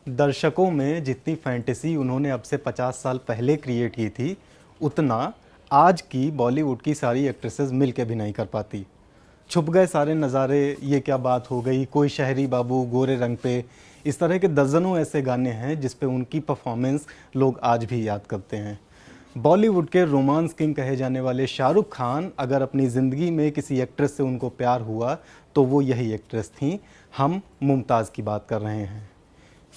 दर्शकों में जितनी फैंटेसी उन्होंने अब से 50 साल पहले क्रिएट की थी, उतना आज की बॉलीवुड की सारी एक्ट्रेसेस मिल के भी नहीं कर पाती। छुप गए सारे नज़ारे, ये क्या बात हो गई, कोई शहरी बाबू, गोरे रंग पे, इस तरह के दर्जनों ऐसे गाने हैं जिस पे उनकी परफॉर्मेंस लोग आज भी याद करते हैं। बॉलीवुड के रोमांस किंग कहे जाने वाले शाहरुख खान अगर अपनी ज़िंदगी में किसी एक्ट्रेस से उनको प्यार हुआ तो वो यही एक्ट्रेस थी। हम मुमताज़ की बात कर रहे हैं।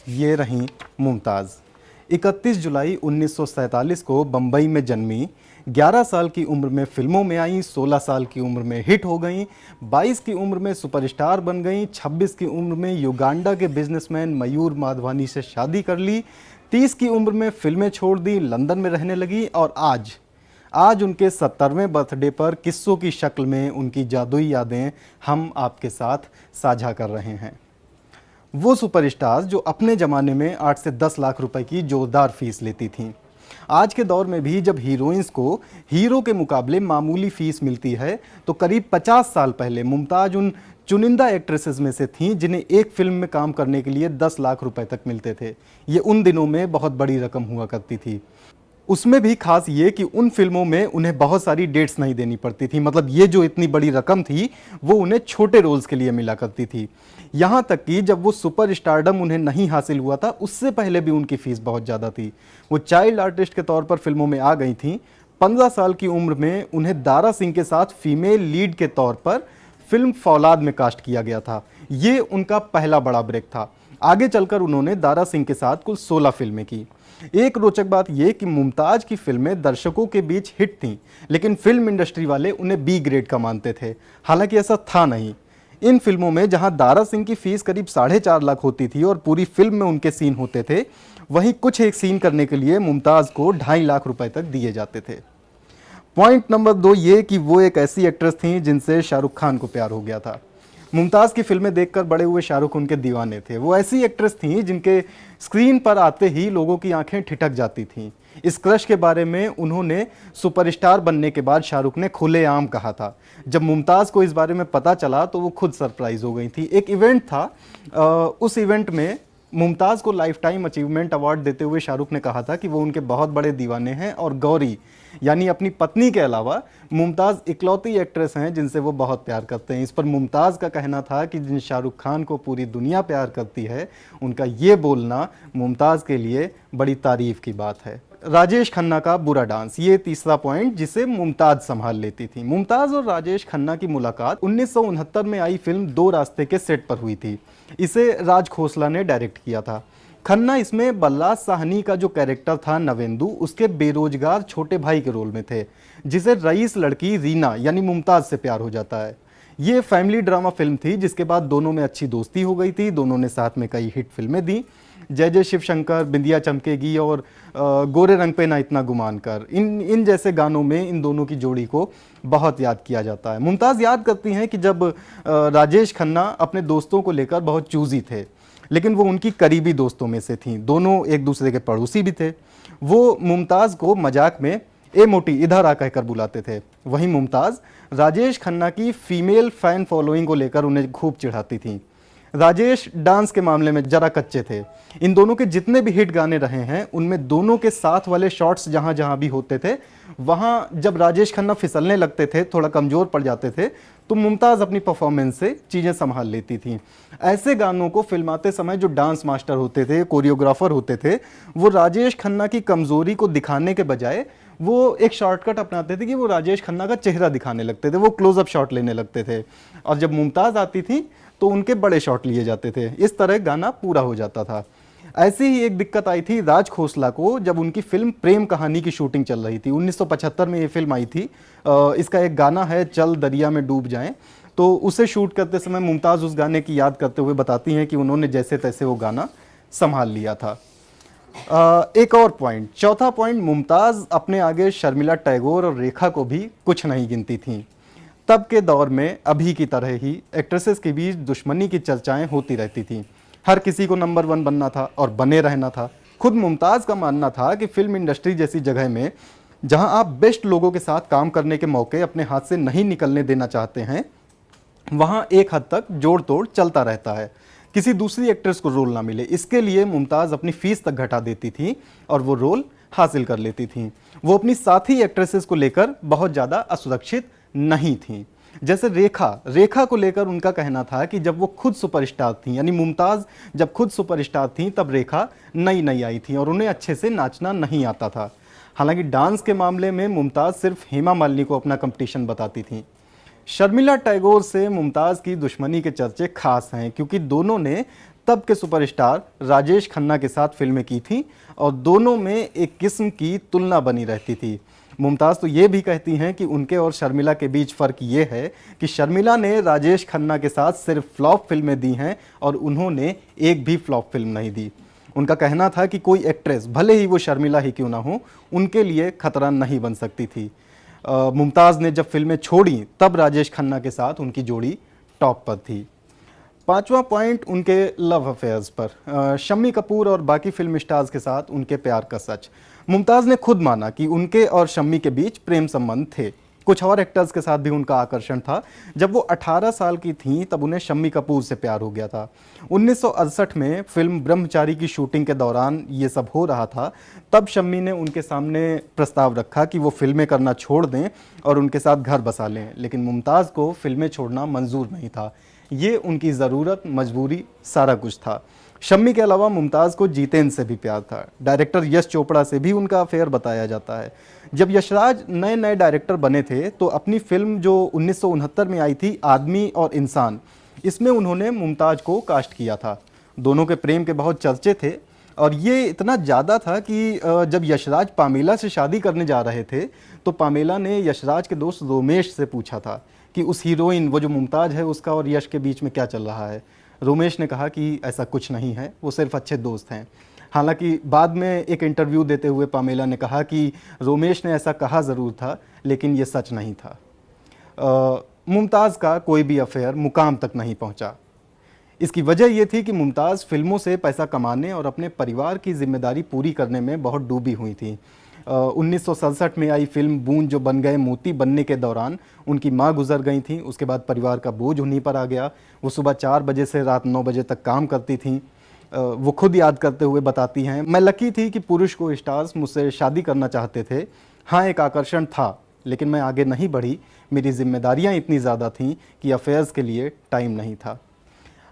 ये रहीं मुमताज़। 31 जुलाई 1947 को बम्बई में जन्मी। 11 साल की उम्र में फिल्मों में आई, 16 साल की उम्र में हिट हो गई, 22 की उम्र में सुपरस्टार बन गई, 26 की उम्र में युगांडा के बिजनेसमैन मयूर माधवानी से शादी कर ली, 30 की उम्र में फिल्में छोड़ दी, लंदन में रहने लगी और आज उनके 70वें बर्थडे पर किस्सों की शक्ल में उनकी जादुई यादें हम आपके साथ साझा कर रहे हैं। वो सुपरस्टार्स जो अपने ज़माने में 8 से 10 लाख रुपए की जोरदार फीस लेती थीं, आज के दौर में भी जब हीरोइंस को हीरो के मुकाबले मामूली फीस मिलती है, तो करीब 50 साल पहले मुमताज़ उन चुनिंदा एक्ट्रेसेस में से थीं जिन्हें एक फिल्म में काम करने के लिए 10 लाख रुपए तक मिलते थे। ये उन दिनों में बहुत बड़ी रकम हुआ करती थी। उसमें भी खास ये कि उन फिल्मों में उन्हें बहुत सारी डेट्स नहीं देनी पड़ती थी, मतलब ये जो इतनी बड़ी रकम थी वो उन्हें छोटे रोल्स के लिए मिला करती थी। यहाँ तक कि जब वो सुपर स्टारडम उन्हें नहीं हासिल हुआ था, उससे पहले भी उनकी फ़ीस बहुत ज़्यादा थी। वो चाइल्ड आर्टिस्ट के तौर पर फिल्मों में आ गई थीं। 15 साल की उम्र में उन्हें दारा सिंह के साथ फीमेल लीड के तौर पर फिल्म फौलाद में कास्ट किया गया था। ये उनका पहला बड़ा ब्रेक था। आगे चलकर उन्होंने दारा सिंह के साथ कुल 16 फिल्में की। एक रोचक बात यह कि मुमताज़ की फिल्में दर्शकों के बीच हिट थीं, लेकिन फिल्म इंडस्ट्री वाले उन्हें बी ग्रेड का मानते थे। हालांकि ऐसा था नहीं। इन फिल्मों में जहां दारा सिंह की फीस करीब 4.5 लाख होती थी और पूरी फिल्म में उनके सीन होते थे, वहीं कुछ एक सीन करने के लिए मुमताज़ को 2.5 लाख रुपए तक दिए जाते थे। पॉइंट नंबर 2 ये कि वो एक ऐसी एक्ट्रेस थी जिनसे शाहरुख खान को प्यार हो गया था। मुमताज़ की फिल्में देखकर बड़े हुए शाहरुख उनके दीवाने थे। वो ऐसी एक्ट्रेस थीं जिनके स्क्रीन पर आते ही लोगों की आंखें ठिठक जाती थीं। इस क्रश के बारे में उन्होंने सुपरस्टार बनने के बाद शाहरुख ने खुलेआम कहा था। जब मुमताज़ को इस बारे में पता चला तो वो खुद सरप्राइज हो गई थी। एक इवेंट था, उस इवेंट में मुमताज़ को लाइफ टाइम अचीवमेंट अवार्ड देते हुए शाहरुख ने कहा था कि वो उनके बहुत बड़े दीवाने हैं और गौरी यानी अपनी पत्नी के अलावा मुमताज़ इकलौती एक्ट्रेस हैं जिनसे वो बहुत प्यार करते हैं। इस पर मुमताज़ का कहना था कि जिन शाहरुख खान को पूरी दुनिया प्यार करती है, उनका ये बोलना मुमताज़ के लिए बड़ी तारीफ़ की बात है। राजेश खन्ना का बुरा डांस, ये तीसरा पॉइंट जिसे मुमताज़ संभाल लेती थी। मुमताज़ और राजेश खन्ना की मुलाकात 1969 में आई फिल्म दो रास्ते के सेट पर हुई थी। इसे राज खोसला ने डायरेक्ट किया था। खन्ना इसमें बल्ला साहनी का जो कैरेक्टर था नवेंदु, उसके बेरोजगार छोटे भाई के रोल में थे, जिसे रईस लड़की रीना यानी मुमताज़ से प्यार हो जाता है। ये फैमिली ड्रामा फिल्म थी जिसके बाद दोनों में अच्छी दोस्ती हो गई थी। दोनों ने साथ में कई हिट फिल्में दी, जय जय शिव शंकर, बिंदिया चमकेगी और गोरे रंग पे ना इतना गुमान कर। इन जैसे गानों में इन दोनों की जोड़ी को बहुत याद किया जाता है। मुमताज़ याद करती हैं कि जब राजेश खन्ना अपने दोस्तों को लेकर बहुत चूज़ी थे, लेकिन वो उनकी करीबी दोस्तों में से थीं। दोनों एक दूसरे के पड़ोसी भी थे। वो मुमताज़ को मजाक में ए मोटी इधर आ कहकर बुलाते थे। वहीं मुमताज़ राजेश खन्ना की फीमेल फ़ैन फॉलोइंग को लेकर उन्हें खूब चिढ़ाती थीं। राजेश डांस के मामले में जरा कच्चे थे। इन दोनों के जितने भी हिट गाने रहे हैं उनमें दोनों के साथ वाले शॉट्स जहाँ जहाँ भी होते थे, वहाँ जब राजेश खन्ना फिसलने लगते थे, थोड़ा कमज़ोर पड़ जाते थे, तो मुमताज़ अपनी परफॉर्मेंस से चीज़ें संभाल लेती थीं। ऐसे गानों को फिल्माते समय जो डांस मास्टर होते थे, कोरियोग्राफर होते थे, वो राजेश खन्ना की कमज़ोरी को दिखाने के बजाय वो एक शॉर्टकट अपनाते थे कि वो राजेश खन्ना का चेहरा दिखाने लगते थे, वो क्लोजअप शॉट लेने लगते थे। और जब मुमताज़ आती थी तो उनके बड़े शॉट लिए जाते थे। इस तरह गाना पूरा हो जाता था। ऐसी ही एक दिक्कत आई थी राज खोसला को जब उनकी फिल्म प्रेम कहानी की शूटिंग चल रही थी। 1975 में ये फिल्म आई थी। इसका एक गाना है चल दरिया में डूब जाएं, तो उसे शूट करते समय मुमताज़ उस गाने की याद करते हुए बताती हैं कि उन्होंने जैसे तैसे वो गाना संभाल लिया था। एक और पॉइंट, चौथा पॉइंट, मुमताज़ अपने आगे शर्मिला टैगोर और रेखा को भी कुछ नहीं गिनती थीं। तब के दौर में अभी की तरह ही एक्ट्रेसेस के बीच दुश्मनी की चर्चाएं होती रहती थीं। हर किसी को नंबर 1 बनना था और बने रहना था। खुद मुमताज़ का मानना था कि फिल्म इंडस्ट्री जैसी जगह में जहां आप बेस्ट लोगों के साथ काम करने के मौके अपने हाथ से नहीं निकलने देना चाहते हैं, वहां एक हद तक जोड़ तोड़ चलता रहता है। किसी दूसरी एक्ट्रेस को रोल ना मिले, इसके लिए मुमताज़ अपनी फीस तक घटा देती थी और वो रोल हासिल कर लेती थी। वो अपनी साथी एक्ट्रेसेस को लेकर बहुत ज़्यादा असुरक्षित नहीं थी। जैसे रेखा को लेकर उनका कहना था कि जब वो खुद सुपरस्टार थी, यानी मुमताज़ जब खुद सुपरस्टार थी तब रेखा नई नई आई थी और उन्हें अच्छे से नाचना नहीं आता था। हालांकि डांस के मामले में मुमताज़ सिर्फ हेमा मालिनी को अपना कंपटीशन बताती थी। शर्मिला टैगोर से मुमताज़ की दुश्मनी के चर्चे खास हैं, क्योंकि दोनों ने तब के सुपरस्टार राजेश खन्ना के साथ फिल्में की थी और दोनों में एक किस्म की तुलना बनी रहती थी। मुमताज़ तो ये भी कहती हैं कि उनके और शर्मिला के बीच फ़र्क ये है कि शर्मिला ने राजेश खन्ना के साथ सिर्फ फ्लॉप फिल्में दी हैं और उन्होंने एक भी फ्लॉप फिल्म नहीं दी। उनका कहना था कि कोई एक्ट्रेस, भले ही वो शर्मिला ही क्यों ना हो, उनके लिए खतरा नहीं बन सकती थी। मुमताज़ ने जब फिल्में छोड़ी तब राजेश खन्ना के साथ उनकी जोड़ी टॉप पर थी। पांचवा पॉइंट उनके लव अफेयर्स पर, शम्मी कपूर और बाकी फिल्म स्टार्स के साथ उनके प्यार का सच। मुमताज़ ने खुद माना कि उनके और शम्मी के बीच प्रेम संबंध थे। कुछ और एक्टर्स के साथ भी उनका आकर्षण था। जब वो 18 साल की थीं तब उन्हें शम्मी कपूर से प्यार हो गया था। 1968 में फिल्म ब्रह्मचारी की शूटिंग के दौरान ये सब हो रहा था। तब शम्मी ने उनके सामने प्रस्ताव रखा कि वो फिल्में करना छोड़ दें और उनके साथ घर बसा लें, लेकिन मुमताज़ को फिल्में छोड़ना मंजूर नहीं था। ये उनकी ज़रूरत, मजबूरी, सारा कुछ था। शम्मी के अलावा मुमताज़ को जितेंद्र से भी प्यार था। डायरेक्टर यश चोपड़ा से भी उनका अफेयर बताया जाता है। जब यशराज नए नए डायरेक्टर बने थे तो अपनी फिल्म जो 1969 में आई थी, आदमी और इंसान, इसमें उन्होंने मुमताज़ को कास्ट किया था। दोनों के प्रेम के बहुत चर्चे थे और ये इतना ज़्यादा था कि जब यशराज पामेला से शादी करने जा रहे थे तो पामेला ने यशराज के दोस्त रोमेश से पूछा था कि उस हीरोइन, वो जो मुमताज़ है, उसका और यश के बीच में क्या चल रहा है। रोमेश ने कहा कि ऐसा कुछ नहीं है, वो सिर्फ अच्छे दोस्त हैं। हालांकि बाद में एक इंटरव्यू देते हुए पामेला ने कहा कि रोमेश ने ऐसा कहा ज़रूर था, लेकिन ये सच नहीं था। मुमताज़ का कोई भी अफेयर मुकाम तक नहीं पहुंचा। इसकी वजह यह थी कि मुमताज़ फिल्मों से पैसा कमाने और अपने परिवार की जिम्मेदारी पूरी करने में बहुत डूबी हुई थी। 1967 में आई फिल्म बूंद जो बन गए मोती बनने के दौरान उनकी मां गुजर गई थी। उसके बाद परिवार का बोझ उन्हीं पर आ गया। वो सुबह 4 बजे से रात 9 बजे तक काम करती थीं। वो खुद याद करते हुए बताती हैं, मैं लकी थी कि पुरुष को स्टार्स मुझसे शादी करना चाहते थे। हाँ, एक आकर्षण था, लेकिन मैं आगे नहीं बढ़ी। मेरी जिम्मेदारियां इतनी ज़्यादा थीं कि अफेयर्स के लिए टाइम नहीं था।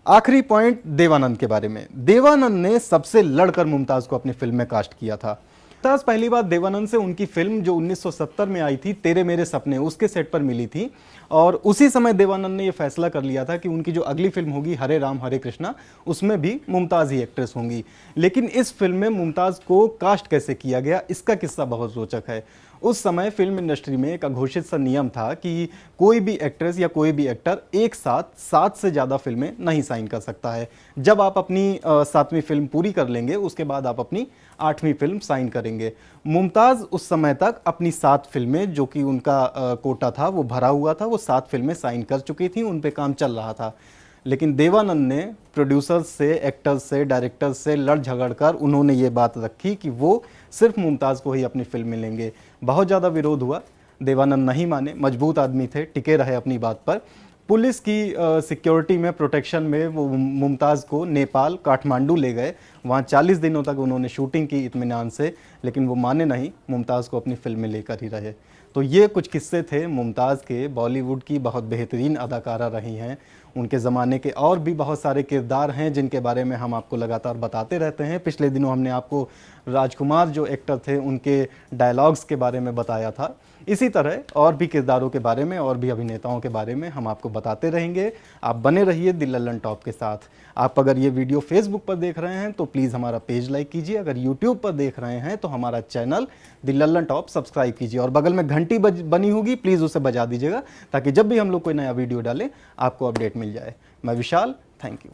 आखिरी पॉइंट देवानंद के बारे में। देवानंद ने सबसे लड़कर मुमताज़ को अपनी फिल्म में कास्ट किया था। मुमताज़ पहली बार देवानंद से उनकी फिल्म जो 1970 में आई थी, तेरे मेरे सपने, उसके सेट पर मिली थी और उसी समय देवानंद ने यह फैसला कर लिया था कि उनकी जो अगली फिल्म होगी हरे राम हरे कृष्णा, उसमें भी मुमताज़ ही एक्ट्रेस होंगी। लेकिन इस फिल्म में मुमताज़ को कास्ट कैसे किया गया, इसका किस्सा बहुत रोचक है। उस समय फिल्म इंडस्ट्री में एक अघोषित सा नियम था कि कोई भी एक्ट्रेस या कोई भी एक्टर एक साथ 7 से ज़्यादा फिल्में नहीं साइन कर सकता है। जब आप अपनी 7वीं फिल्म पूरी कर लेंगे, उसके बाद आप अपनी 8वीं फिल्म साइन करेंगे। मुमताज़ उस समय तक अपनी 7 फिल्में, जो कि उनका कोटा था, वो भरा हुआ था, वो 7 फिल्में साइन कर चुकी थी, उन पे काम चल रहा था। लेकिन देवानंद ने प्रोड्यूसर्स से, एक्टर्स से, डायरेक्टर्स से लड़ झगड़ कर उन्होंने ये बात रखी कि वो सिर्फ मुमताज़ को ही अपनी फिल्म में लेंगे। बहुत ज़्यादा विरोध हुआ, देवानंद नहीं माने, मजबूत आदमी थे, टिके रहे अपनी बात पर। पुलिस की सिक्योरिटी में, प्रोटेक्शन में वो मुमताज़ को नेपाल, काठमांडू ले गए। वहाँ 40 दिनों तक उन्होंने शूटिंग की इत्मीनान से, लेकिन वो माने नहीं, मुमताज़ को अपनी फिल्म में लेकर ही रहे। तो ये कुछ किस्से थे मुमताज़ के। बॉलीवुड की बहुत बेहतरीन अदाकारा रही हैं। उनके ज़माने के और भी बहुत सारे किरदार हैं जिनके बारे में हम आपको लगातार बताते रहते हैं। पिछले दिनों हमने आपको राजकुमार जो एक्टर थे, उनके डायलॉग्स के बारे में बताया था। इसी तरह और भी किरदारों के बारे में और भी अभिनेताओं के बारे में हम आपको बताते रहेंगे। आप बने रहिए दिल लल्लन टॉप के साथ। आप अगर ये वीडियो फेसबुक पर देख रहे हैं तो प्लीज़ हमारा पेज लाइक कीजिए। अगर यूट्यूब पर देख रहे हैं तो हमारा चैनल दिल लल्लन टॉप सब्सक्राइब कीजिए और बगल में घंटी बनी होगी, प्लीज़ उसे बजा दीजिएगा ताकि जब भी हम लोग कोई नया वीडियो डालें आपको अपडेट मिल जाए। मैं विशाल, थैंक यू।